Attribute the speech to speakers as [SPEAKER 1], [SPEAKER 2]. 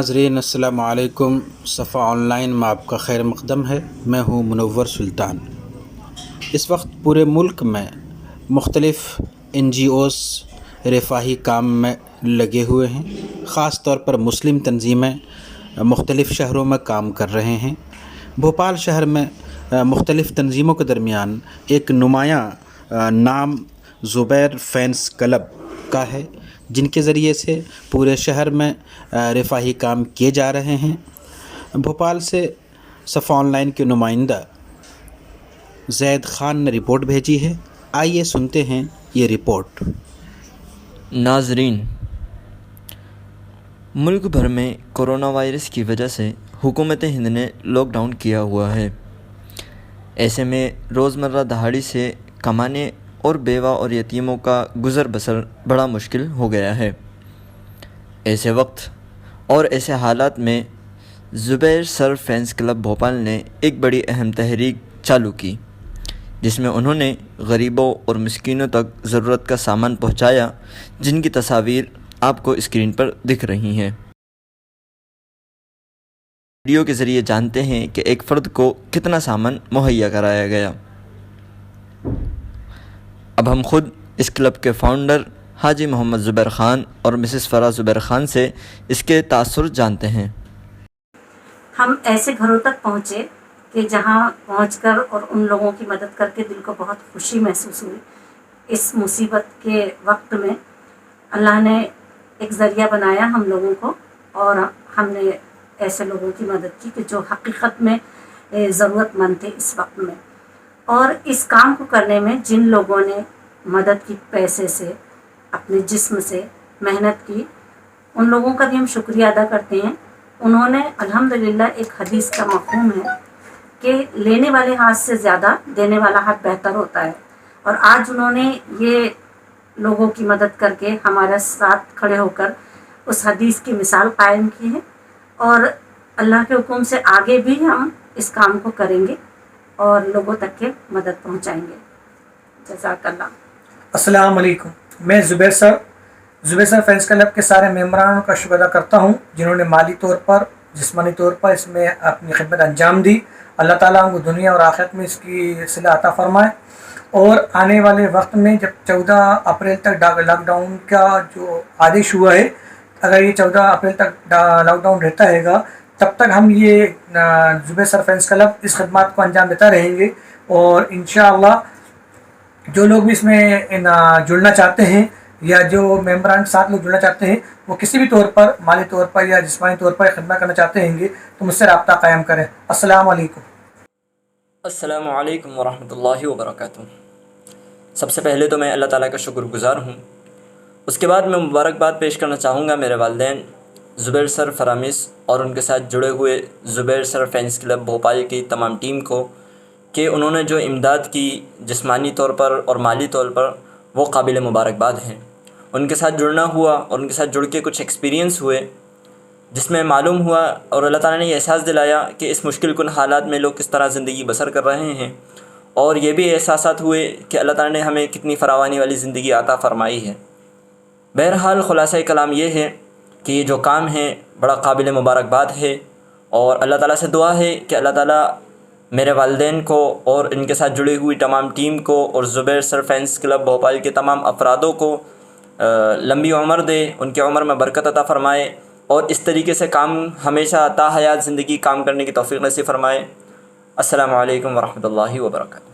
[SPEAKER 1] ناظرین السلام علیکم۔ صفا آن لائن میں آپ کا خیر مقدم ہے۔ میں ہوں منور سلطان۔ اس وقت پورے ملک میں مختلف NGOs رفاہی کام میں لگے ہوئے ہیں۔ خاص طور پر مسلم تنظیمیں مختلف شہروں میں کام کر رہے ہیں۔ بھوپال شہر میں مختلف تنظیموں کے درمیان ایک نمایاں نام زبیر فینس کلب کا ہے، جن کے ذریعے سے پورے شہر میں رفاہی کام کیے جا رہے ہیں۔ بھوپال سے صفا آن لائن کے نمائندہ زید خان نے رپورٹ بھیجی ہے۔ آئیے سنتے ہیں یہ رپورٹ۔
[SPEAKER 2] ناظرین، ملک بھر میں کورونا وائرس کی وجہ سے حکومت ہند نے لاک ڈاؤن کیا ہوا ہے۔ ایسے میں روزمرہ دہاڑی سے کمانے اور بیوہ اور یتیموں کا گزر بسر بڑا مشکل ہو گیا ہے۔ ایسے وقت اور ایسے حالات میں زبیر سر فینس کلب بھوپال نے ایک بڑی اہم تحریک چالو کی، جس میں انہوں نے غریبوں اور مسکینوں تک ضرورت کا سامان پہنچایا، جن کی تصاویر آپ کو اسکرین پر دکھ رہی ہیں۔ ویڈیو کے ذریعے جانتے ہیں کہ ایک فرد کو کتنا سامان مہیا کرایا گیا۔ اب ہم خود اس کلب کے فاؤنڈر حاجی محمد زبیر خان اور مسز فرا زبیر خان سے اس کے تاثرات جانتے ہیں۔
[SPEAKER 3] ہم ایسے گھروں تک پہنچے کہ جہاں پہنچ کر اور ان لوگوں کی مدد کر کے دل کو بہت خوشی محسوس ہوئی۔ اس مصیبت کے وقت میں اللہ نے ایک ذریعہ بنایا ہم لوگوں کو، اور ہم نے ایسے لوگوں کی مدد کی کہ جو حقیقت میں ضرورت مند تھے اس وقت میں۔ اور اس کام کو کرنے میں جن لوگوں نے مدد کی، پیسے سے، اپنے جسم سے محنت کی، ان لوگوں کا بھی ہم شکریہ ادا کرتے ہیں۔ انہوں نے الحمدللہ، ایک حدیث کا مفہوم ہے کہ لینے والے ہاتھ سے زیادہ دینے والا ہاتھ بہتر ہوتا ہے، اور آج انہوں نے یہ لوگوں کی مدد کر کے ہمارے ساتھ کھڑے ہو کر اس حدیث کی مثال قائم کی ہے، اور اللہ کے حکم سے آگے بھی ہم اس کام کو کریں گے اور لوگوں تک کے مدد پہنچائیں گے۔ جزاک اللہ۔
[SPEAKER 4] السلام علیکم۔ میں زبیر سر فینس کلب کے سارے ممبرانوں کا شکر ادا کرتا ہوں، جنہوں نے مالی طور پر، جسمانی طور پر اس میں اپنی خدمت انجام دی۔ اللہ تعالیٰ ان کو دنیا اور آخرت میں اس کی صلہ عطا فرمائے۔ اور آنے والے وقت میں جب 14 اپریل تک لاک ڈاؤن کا جو آدیش ہوا ہے، اگر یہ 14 اپریل تک لاک ڈاؤن رہتا ہے گا، تب تک ہم یہ زبیر سر فینس کلب اس خدمات کو انجام دیتا رہیں گے۔ اور انشاءاللہ جو لوگ بھی اس میں جڑنا چاہتے ہیں، یا جو ممبران کے ساتھ لوگ جڑنا چاہتے ہیں، وہ کسی بھی طور پر، مالی طور پر یا جسمانی طور پر خدمت کرنا چاہتے ہیں گے، تو مجھ سے رابطہ قائم کریں۔ السلام علیکم۔
[SPEAKER 2] السلام علیکم ورحمۃ اللہ وبرکاتہ۔ سب سے پہلے تو میں اللہ تعالیٰ کا شکر گزار ہوں۔ اس کے بعد میں مبارکباد پیش کرنا چاہوں گا میرے والدین زبیر سر فرامس اور ان کے ساتھ جڑے ہوئے زبیر سر فینس کلب بھوپال کی تمام ٹیم کو، کہ انہوں نے جو امداد کی جسمانی طور پر اور مالی طور پر، وہ قابل مبارکباد ہیں۔ ان کے ساتھ جڑنا ہوا اور ان کے ساتھ جڑ کے کچھ ایکسپیرینس ہوئے، جس میں معلوم ہوا اور اللہ تعالیٰ نے یہ احساس دلایا کہ اس مشکل کن حالات میں لوگ کس طرح زندگی بسر کر رہے ہیں، اور یہ بھی احساسات ہوئے کہ اللہ تعالیٰ نے ہمیں کتنی فراوانی والی زندگی عطا فرمائی ہے۔ بہرحال خلاصہ کلام یہ ہے کہ یہ جو کام ہے بڑا قابل مبارکباد ہے، اور اللہ تعالیٰ سے دعا ہے کہ اللہ تعالیٰ میرے والدین کو اور ان کے ساتھ جڑی ہوئی تمام ٹیم کو اور زبیر سر فینس کلب بھوپال کے تمام افرادوں کو لمبی عمر دے، ان کی عمر میں برکت عطا فرمائے، اور اس طریقے سے کام ہمیشہ تا حیات زندگی کام کرنے کی توفیق نصیب فرمائے۔ السلام علیکم ورحمۃ اللہ وبرکاتہ۔